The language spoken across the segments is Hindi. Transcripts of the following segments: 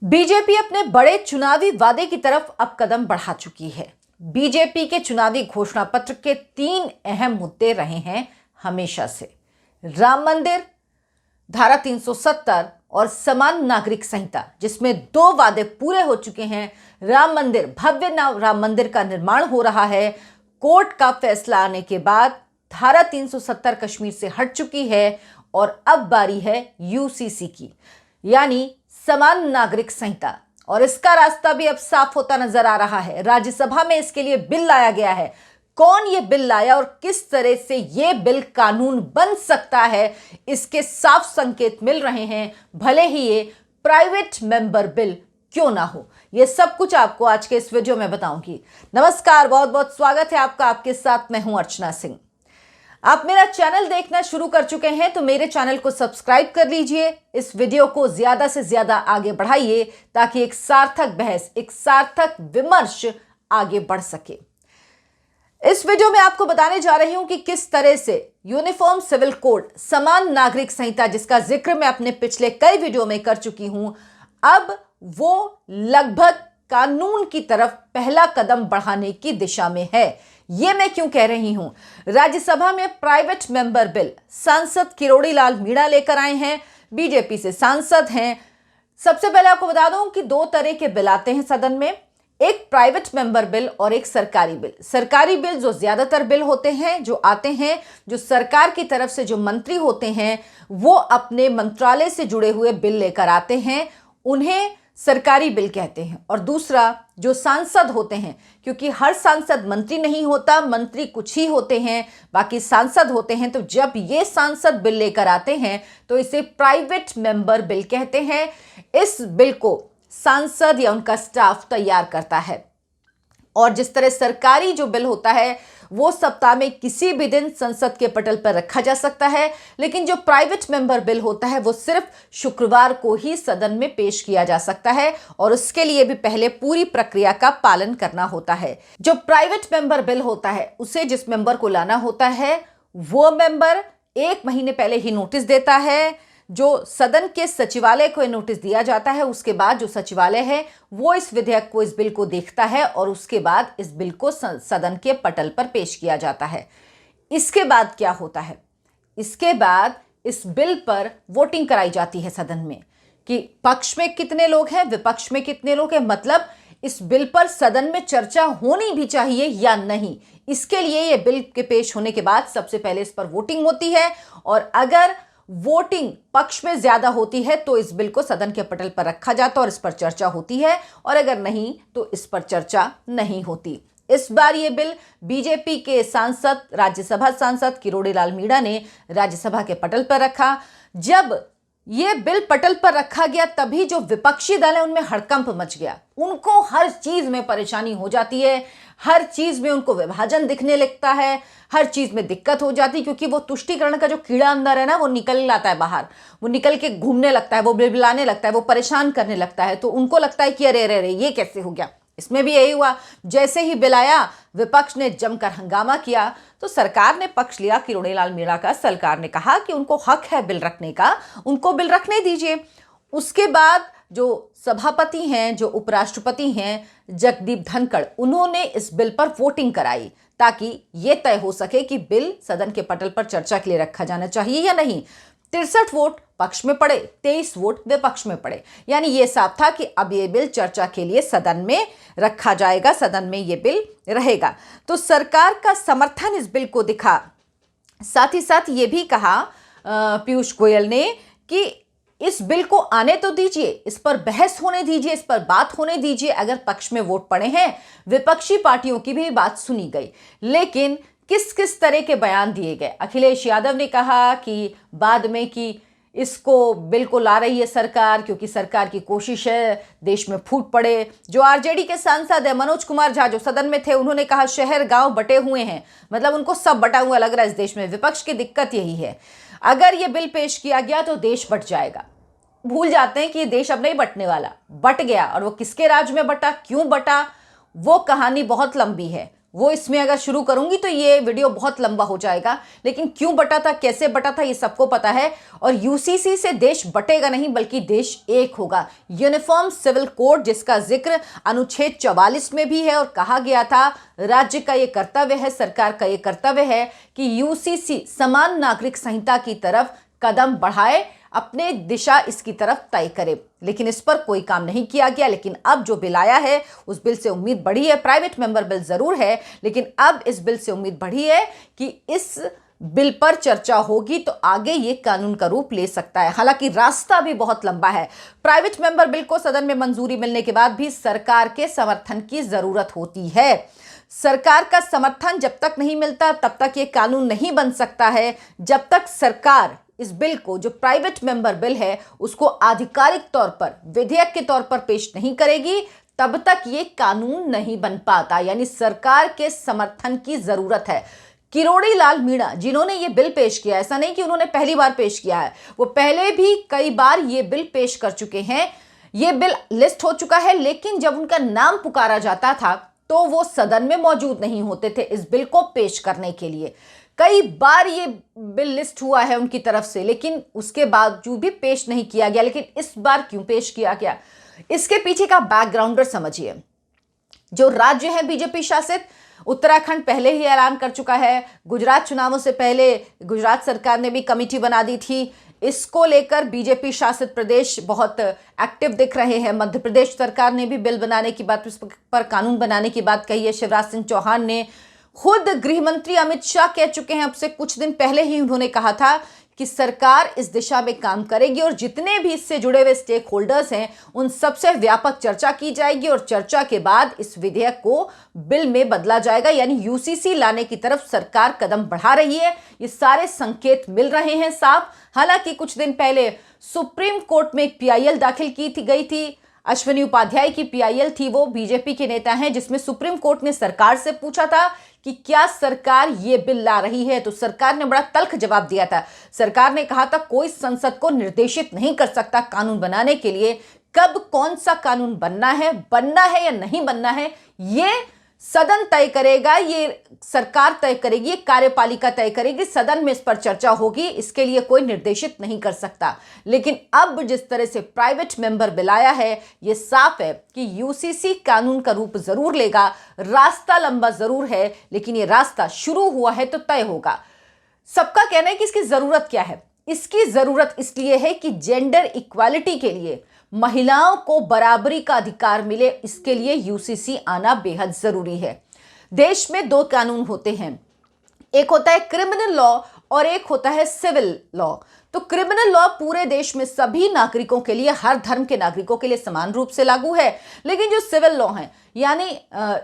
बीजेपी अपने बड़े चुनावी वादे की तरफ अब कदम बढ़ा चुकी है। बीजेपी के चुनावी घोषणा पत्र के 3 अहम मुद्दे रहे हैं हमेशा से। राम मंदिर, धारा 370 और समान नागरिक संहिता, जिसमें 2 वादे पूरे हो चुके हैं। राम मंदिर, भव्य राम मंदिर का निर्माण हो रहा है। कोर्ट का फैसला आने के बाद धारा 370 कश्मीर से हट चुकी है और अब बारी है यूसीसी की, यानी समान नागरिक संहिता, और इसका रास्ता भी अब साफ होता नजर आ रहा है। राज्यसभा में इसके लिए बिल लाया गया है। कौन ये बिल लाया और किस तरह से ये बिल कानून बन सकता है, इसके साफ संकेत मिल रहे हैं, भले ही ये प्राइवेट मेंबर बिल क्यों ना हो। ये सब कुछ आपको आज के इस वीडियो में बताऊंगी। नमस्कार, बहुत बहुत स्वागत है आपका। आपके साथ मैं हूं अर्चना सिंह। आप मेरा चैनल देखना शुरू कर चुके हैं तो मेरे चैनल को सब्सक्राइब कर लीजिए। इस वीडियो को ज्यादा से ज्यादा आगे बढ़ाइए ताकि एक सार्थक बहस, एक सार्थक विमर्श आगे बढ़ सके। इस वीडियो में आपको बताने जा रही हूं कि किस तरह से यूनिफॉर्म सिविल कोड, समान नागरिक संहिता, जिसका जिक्र मैं अपने पिछले कई वीडियो में कर चुकी हूं, अब वो लगभग कानून की तरफ पहला कदम बढ़ाने की दिशा में है। यह मैं क्यों कह रही हूं? राज्यसभा में प्राइवेट मेंबर बिल सांसद किरोड़ी लाल मीणा लेकर आए हैं। बीजेपी से सांसद हैं। सबसे पहले आपको बता दूं कि 2 तरह के बिल आते हैं सदन में, एक प्राइवेट मेंबर बिल और एक सरकारी बिल। सरकारी बिल जो ज्यादातर बिल होते हैं जो आते हैं, जो सरकार की तरफ से जो मंत्री होते हैं वो अपने मंत्रालय से जुड़े हुए बिल लेकर आते हैं, उन्हें सरकारी बिल कहते हैं। और दूसरा जो सांसद होते हैं, क्योंकि हर सांसद मंत्री नहीं होता, मंत्री कुछ ही होते हैं, बाकी सांसद होते हैं, तो जब ये सांसद बिल लेकर आते हैं तो इसे प्राइवेट मेंबर बिल कहते हैं। इस बिल को सांसद या उनका स्टाफ तैयार करता है। और जिस तरह सरकारी जो बिल होता है वो सप्ताह में किसी भी दिन संसद के पटल पर रखा जा सकता है, लेकिन जो प्राइवेट मेंबर बिल होता है वो सिर्फ शुक्रवार को ही सदन में पेश किया जा सकता है और उसके लिए भी पहले पूरी प्रक्रिया का पालन करना होता है। जो प्राइवेट मेंबर बिल होता है उसे जिस मेंबर को लाना होता है वो मेंबर 1 महीने पहले ही नोटिस देता है। जो सदन के सचिवालय को नोटिस दिया जाता है, उसके बाद जो सचिवालय है वो इस विधेयक को, इस बिल को देखता है और उसके बाद इस बिल को सदन के पटल पर पेश किया जाता है। इसके बाद क्या होता है? इसके बाद इस बिल पर वोटिंग कराई जाती है सदन में कि पक्ष में कितने लोग हैं, विपक्ष में कितने लोग हैं, मतलब इस बिल पर सदन में चर्चा होनी भी चाहिए या नहीं। इसके लिए ये बिल के पेश होने के बाद सबसे पहले इस पर वोटिंग होती है और अगर वोटिंग पक्ष में ज्यादा होती है तो इस बिल को सदन के पटल पर रखा जाता है और इस पर चर्चा होती है, और अगर नहीं तो इस पर चर्चा नहीं होती। इस बार ये बिल बीजेपी के सांसद, राज्यसभा सांसद किरोड़ी लाल मीणा ने राज्यसभा के पटल पर रखा। जब ये बिल पटल पर रखा गया तभी जो विपक्षी दल है उनमें हड़कंप मच गया। उनको हर चीज में परेशानी हो जाती है, हर चीज में उनको विभाजन दिखने लगता है, हर चीज में दिक्कत हो जाती है, क्योंकि वो तुष्टीकरण का जो कीड़ा अंदर है ना वो निकल आता है बाहर, वो निकल के घूमने लगता है, वो बिलबिलाने लगता है, वो परेशान करने लगता है। तो उनको लगता है कि अरे अरे अरे ये कैसे हो गया। इसमें भी यही हुआ। जैसे ही बिल आया विपक्ष ने जमकर हंगामा किया तो सरकार ने पक्ष लिया किरोड़ी लाल मीणा का। सरकार ने कहा कि उनको हक है बिल रखने का, उनको बिल रखने दीजिए। उसके बाद जो सभापति हैं, जो उपराष्ट्रपति हैं जगदीप धनखड़, उन्होंने इस बिल पर वोटिंग कराई ताकि यह तय हो सके कि बिल सदन के पटल पर चर्चा के लिए रखा जाना चाहिए या नहीं। 63 वोट पक्ष में पड़े, 23 वोट विपक्ष में पड़े, यानी यह साफ था कि अब यह बिल चर्चा के लिए सदन में रखा जाएगा, सदन में यह बिल रहेगा। तो सरकार का समर्थन इस बिल को दिखा। साथ ही साथ ये भी कहा पीयूष गोयल ने कि इस बिल को आने तो दीजिए, इस पर बहस होने दीजिए, इस पर बात होने दीजिए। अगर पक्ष में वोट पड़े हैं, विपक्षी पार्टियों की भी बात सुनी गई, लेकिन किस किस तरह के बयान दिए गए। अखिलेश यादव ने कहा कि बाद में कि इसको बिल को ला रही है सरकार क्योंकि सरकार की कोशिश है देश में फूट पड़े। जो आरजेडी के सांसद है मनोज कुमार झा, जो सदन में थे, उन्होंने कहा शहर गांव बटे हुए हैं, मतलब उनको सब बटा हुआ लग रहा है इस देश में। विपक्ष की दिक्कत यही है, अगर ये बिल पेश किया गया तो देश बट जाएगा। भूल जाते हैं कि ये देश अब नहीं बटने वाला, बट गया। और वो किसके राज में बटा, क्यों बटा, वो कहानी बहुत लंबी है। वो इसमें अगर शुरू करूंगी तो ये वीडियो बहुत लंबा हो जाएगा, लेकिन क्यों बटा था, कैसे बटा था, ये सबको पता है। और यूसीसी से देश बटेगा नहीं बल्कि देश एक होगा। यूनिफॉर्म सिविल कोड जिसका जिक्र अनुच्छेद 44 में भी है और कहा गया था राज्य का ये कर्तव्य है, सरकार का ये कर्तव्य है कि यूसीसी समान नागरिक संहिता की तरफ कदम बढ़ाए, अपने दिशा इसकी तरफ तय करे। लेकिन इस पर कोई काम नहीं किया गया। लेकिन अब जो बिल आया है उस बिल से उम्मीद बढ़ी है। प्राइवेट मेंबर बिल जरूर है, लेकिन अब इस बिल से उम्मीद बढ़ी है कि इस बिल पर चर्चा होगी तो आगे ये कानून का रूप ले सकता है। हालांकि रास्ता भी बहुत लंबा है। प्राइवेट मेंबर बिल को सदन में मंजूरी मिलने के बाद भी सरकार के समर्थन की जरूरत होती है। सरकार का समर्थन जब तक नहीं मिलता तब तक ये कानून नहीं बन सकता है। जब तक सरकार इस बिल को, जो प्राइवेट मेंबर बिल है, उसको आधिकारिक तौर पर विधेयक के तौर पर पेश नहीं करेगी तब तक ये कानून नहीं बन पाता। यानी सरकार के समर्थन की जरूरत है। किरोड़ी लाल मीणा जिन्होंने ये बिल पेश किया, ऐसा नहीं कि उन्होंने पहली बार पेश किया है, वो पहले भी कई बार ये बिल पेश कर चुके हैं। ये बिल लिस्ट हो चुका है, लेकिन जब उनका नाम पुकारा जाता था तो वो सदन में मौजूद नहीं होते थे इस बिल को पेश करने के लिए। कई बार ये बिल लिस्ट हुआ है उनकी तरफ से, लेकिन उसके बावजूद भी पेश नहीं किया गया। लेकिन इस बार क्यों पेश किया गया, इसके पीछे का बैकग्राउंडर समझिए। जो राज्य है बीजेपी शासित, उत्तराखंड पहले ही ऐलान कर चुका है। गुजरात चुनावों से पहले गुजरात सरकार ने भी कमेटी बना दी थी। इसको लेकर बीजेपी शासित प्रदेश बहुत एक्टिव दिख रहे हैं। मध्य प्रदेश सरकार ने भी बिल बनाने की बात, इस पर कानून बनाने की बात कही है। शिवराज सिंह चौहान ने, खुद गृह मंत्री अमित शाह कह चुके हैं, अब से कुछ दिन पहले ही उन्होंने कहा था कि सरकार इस दिशा में काम करेगी और जितने भी इससे जुड़े हुए स्टेक होल्डर्स हैं उन सबसे व्यापक चर्चा की जाएगी और चर्चा के बाद इस विधेयक को बिल में बदला जाएगा। यानी यूसीसी लाने की तरफ सरकार कदम बढ़ा रही है। ये सारे संकेत मिल रहे हैं साफ। हालांकि कुछ दिन पहले सुप्रीम कोर्ट में एक पीआईएल दाखिल की गई थी। अश्विनी उपाध्याय की पीआईएल थी, वो बीजेपी के नेता हैं, जिसमें सुप्रीम कोर्ट ने सरकार से पूछा था कि क्या सरकार ये बिल ला रही है, तो सरकार ने बड़ा तल्ख जवाब दिया था। सरकार ने कहा था कोई संसद को निर्देशित नहीं कर सकता कानून बनाने के लिए। कब कौन सा कानून बनना है या नहीं बनना है, ये सदन तय करेगा, ये सरकार तय करेगी, ये कार्यपालिका तय करेगी। सदन में इस पर चर्चा होगी, इसके लिए कोई निर्देशित नहीं कर सकता। लेकिन अब जिस तरह से प्राइवेट मेंबर बिल आया है, ये साफ है कि यूसीसी कानून का रूप जरूर लेगा। रास्ता लंबा जरूर है, लेकिन ये रास्ता शुरू हुआ है तो तय होगा। सबका कहना है कि इसकी जरूरत क्या है। इसकी जरूरत इसलिए है कि जेंडर इक्वालिटी के लिए, महिलाओं को बराबरी का अधिकार मिले, इसके लिए यूसीसी आना बेहद जरूरी है। देश में दो कानून होते हैं, एक होता है क्रिमिनल लॉ और एक होता है सिविल लॉ। तो क्रिमिनल लॉ पूरे देश में सभी नागरिकों के लिए, हर धर्म के नागरिकों के लिए समान रूप से लागू है। लेकिन जो सिविल लॉ है, यानी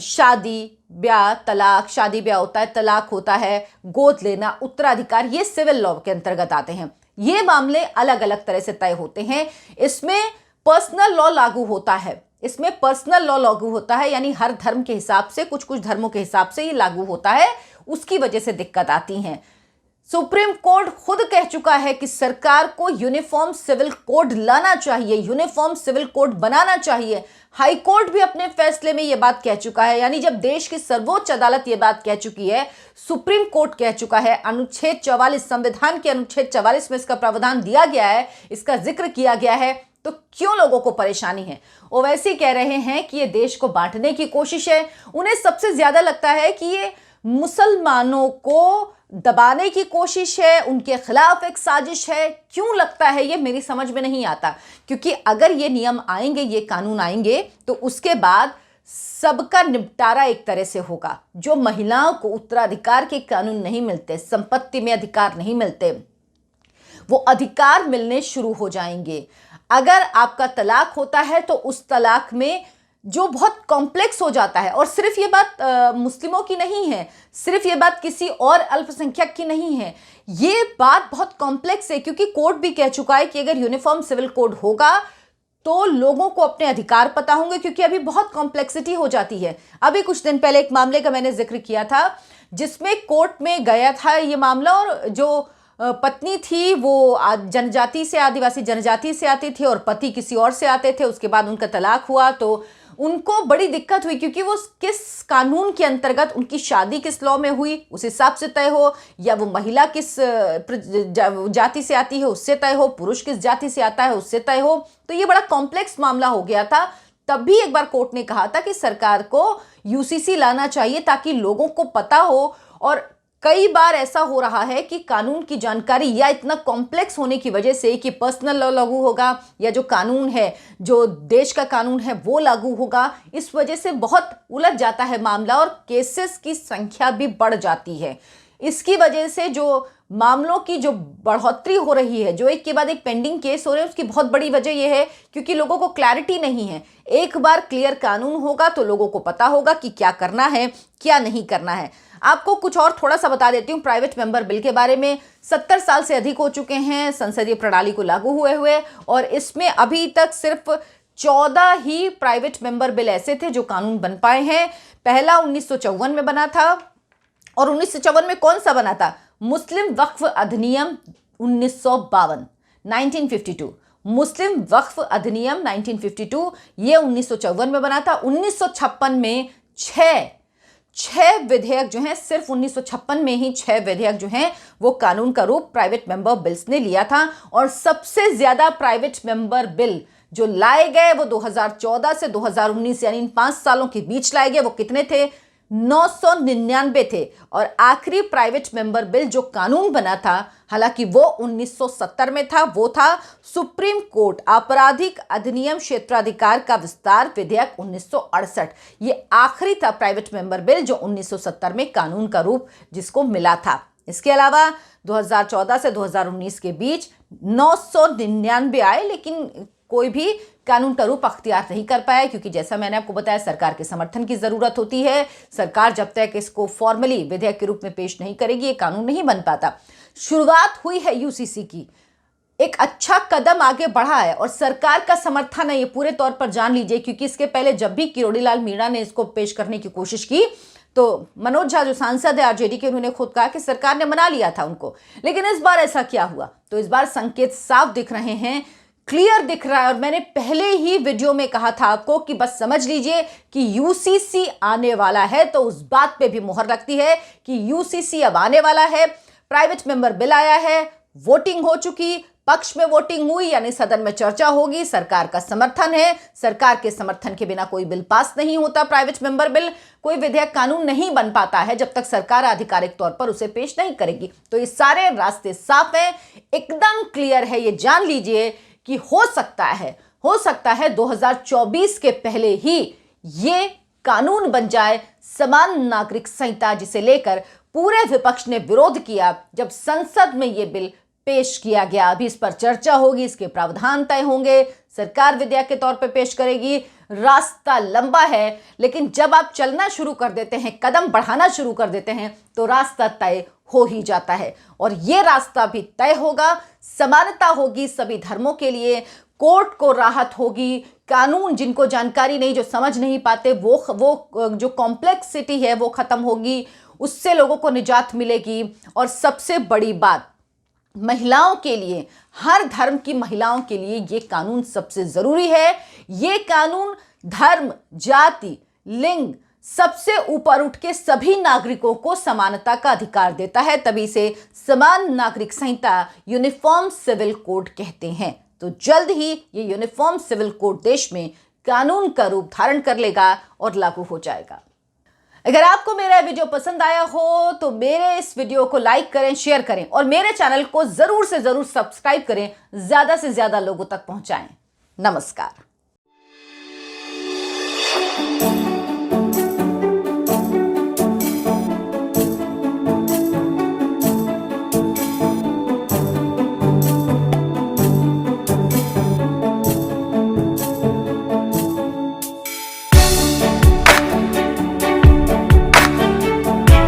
शादी ब्याह, तलाक, शादी ब्याह होता है, तलाक होता है, गोद लेना, उत्तराधिकार, ये सिविल लॉ के अंतर्गत आते हैं। ये मामले अलग अलग तरह से तय होते हैं। इसमें पर्सनल लॉ लागू होता है, इसमें पर्सनल लॉ लागू होता है, यानी हर धर्म के हिसाब से, कुछ कुछ धर्मों के हिसाब से ये लागू होता है। उसकी वजह से दिक्कत आती है। सुप्रीम कोर्ट खुद कह चुका है कि सरकार को यूनिफॉर्म सिविल कोड लाना चाहिए, यूनिफॉर्म सिविल कोड बनाना चाहिए। हाई कोर्ट भी अपने फैसले में यह बात कह चुका है। यानी जब देश की सर्वोच्च अदालत यह बात कह चुकी है, सुप्रीम कोर्ट कह चुका है, अनुच्छेद 44, संविधान के अनुच्छेद 44 में इसका प्रावधान दिया गया है, इसका जिक्र किया गया है, तो क्यों लोगों को परेशानी है। ओवैसी कह रहे हैं कि ये देश को बांटने की कोशिश है। उन्हें सबसे ज्यादा लगता है कि ये मुसलमानों को दबाने की कोशिश है, उनके खिलाफ एक साजिश है। क्यों लगता है ये मेरी समझ में नहीं आता, क्योंकि अगर ये नियम आएंगे, ये कानून आएंगे, तो उसके बाद सबका निपटारा एक तरह से होगा। जो महिलाओं को उत्तराधिकार के कानून नहीं मिलते, संपत्ति में अधिकार नहीं मिलते, वो अधिकार मिलने शुरू हो जाएंगे। अगर आपका तलाक होता है तो उस तलाक में जो बहुत कॉम्प्लेक्स हो जाता है, और सिर्फ ये बात मुस्लिमों की नहीं है, सिर्फ ये बात किसी और अल्पसंख्यक की नहीं है, ये बात बहुत कॉम्प्लेक्स है। क्योंकि कोर्ट भी कह चुका है कि अगर यूनिफॉर्म सिविल कोड होगा तो लोगों को अपने अधिकार पता होंगे, क्योंकि अभी बहुत कॉम्प्लेक्सिटी हो जाती है। अभी कुछ दिन पहले एक मामले का मैंने जिक्र किया था, जिसमें कोर्ट में गया था ये मामला, और जो पत्नी थी वो जनजाति से, आदिवासी जनजाति से आती थी, और पति किसी और से आते थे। उसके बाद उनका तलाक हुआ तो उनको बड़ी दिक्कत हुई, क्योंकि वो किस कानून के अंतर्गत उनकी शादी किस लॉ में हुई उस हिसाब से तय हो, या वो महिला किस जाति से आती है उससे तय हो, पुरुष किस जाति से आता है उससे तय हो। तो ये बड़ा कॉम्प्लेक्स मामला हो गया था। तब भी एक बार कोर्ट ने कहा था कि सरकार को यूसीसी लाना चाहिए ताकि लोगों को पता हो। और कई बार ऐसा हो रहा है कि कानून की जानकारी या इतना कॉम्प्लेक्स होने की वजह से कि पर्सनल लॉ लागू होगा या जो कानून है, जो देश का कानून है वो लागू होगा, इस वजह से बहुत उलझ जाता है मामला और केसेस की संख्या भी बढ़ जाती है। इसकी वजह से जो मामलों की जो बढ़ोतरी हो रही है, जो एक के बाद एक पेंडिंग केस हो रहे हैं, उसकी बहुत बड़ी वजह यह है क्योंकि लोगों को क्लैरिटी नहीं है। एक बार क्लियर कानून होगा तो लोगों को पता होगा कि क्या करना है क्या नहीं करना है। आपको कुछ और थोड़ा सा बता देती हूँ प्राइवेट मेंबर बिल के बारे में। 70 साल से अधिक हो चुके हैं संसदीय प्रणाली को लागू हुए और इसमें अभी तक सिर्फ 14 ही प्राइवेट मेंबर बिल ऐसे थे जो कानून बन पाए हैं। पहला 1954 में बना था, और 1954 में कौन सा बना था? मुस्लिम वक्फ अधिनियम 1952 मुस्लिम वक्फ अधिनियम 1952 ये 1954 में बना था। 1956 में छह विधेयक जो हैं, सिर्फ 1956 में ही 6 विधेयक जो हैं वो कानून का रूप प्राइवेट मेंबर बिल्स ने लिया था। और सबसे ज्यादा प्राइवेट मेंबर बिल जो लाए गए वो 2014 से 2019 यानी इन 5 सालों के बीच लाए गए। वो कितने थे? 999 थे। और आखिरी प्राइवेट मेंबर बिल जो कानून बना था, हालांकि वो 1970 में था, वो था सुप्रीम कोर्ट आपराधिक अधिनियम क्षेत्राधिकार का विस्तार विधेयक 1968। ये आखिरी था प्राइवेट मेंबर बिल जो 1970 में कानून का रूप जिसको मिला था। इसके अलावा 2014 से 2019 के बीच 999 आए, लेकिन कोई भी कानून का रूप अख्तियार नहीं कर पाया, क्योंकि जैसा मैंने आपको बताया सरकार के समर्थन की जरूरत होती है। सरकार जब तक इसको फॉर्मली विधेयक के रूप में पेश नहीं करेगी ये कानून नहीं बन पाता। शुरुआत हुई है यूसीसी की, एक अच्छा कदम आगे बढ़ा है और सरकार का समर्थन है, ये पूरे तौर पर जान लीजिए। क्योंकि इसके पहले जब भी किरोड़ी लाल मीणा ने इसको पेश करने की कोशिश की तो मनोज झा जो सांसद है आरजेडी के, उन्होंने खुद कहा कि सरकार ने मना लिया था उनको। लेकिन इस बार ऐसा क्या हुआ? तो इस बार संकेत साफ दिख रहे हैं, क्लियर दिख रहा है। और मैंने पहले ही वीडियो में कहा था आपको कि बस समझ लीजिए कि यूसीसी आने वाला है, तो उस बात पे भी मुहर लगती है कि यूसीसी अब आने वाला है। प्राइवेट मेंबर बिल आया है, वोटिंग हो चुकी, पक्ष में वोटिंग हुई यानी सदन में चर्चा होगी, सरकार का समर्थन है। सरकार के समर्थन के बिना कोई बिल पास नहीं होता। प्राइवेट मेंबर बिल, कोई विधेयक कानून नहीं बन पाता है जब तक सरकार आधिकारिक तौर पर उसे पेश नहीं करेगी। तो ये सारे रास्ते साफ हैं, एकदम क्लियर है। ये जान लीजिए कि हो सकता है 2024 के पहले ही ये कानून बन जाए, समान नागरिक संहिता, जिसे लेकर पूरे विपक्ष ने विरोध किया जब संसद में ये बिल पेश किया गया। अभी इस पर चर्चा होगी, इसके प्रावधान तय होंगे, सरकार विधेयक के तौर पर पेश करेगी। रास्ता लंबा है, लेकिन जब आप चलना शुरू कर देते हैं, कदम बढ़ाना शुरू कर देते हैं, तो रास्ता तय हो ही जाता है। और ये रास्ता भी तय होगा, समानता होगी सभी धर्मों के लिए, कोर्ट को राहत होगी, कानून जिनको जानकारी नहीं, जो समझ नहीं पाते, वो जो कॉम्प्लेक्सिटी है वो खत्म होगी, उससे लोगों को निजात मिलेगी। और सबसे बड़ी बात, महिलाओं के लिए, हर धर्म की महिलाओं के लिए ये कानून सबसे जरूरी है। ये कानून धर्म, जाति, लिंग सबसे ऊपर उठ के सभी नागरिकों को समानता का अधिकार देता है, तभी से समान नागरिक संहिता, यूनिफॉर्म सिविल कोड कहते हैं। तो जल्द ही ये यूनिफॉर्म सिविल कोड देश में कानून का रूप धारण कर लेगा और लागू हो जाएगा। अगर आपको मेरा वीडियो पसंद आया हो तो मेरे इस वीडियो को लाइक करें, शेयर करें और मेरे चैनल को जरूर से जरूर सब्सक्राइब करें, ज्यादा से ज्यादा लोगों तक पहुंचाएं। नमस्कार।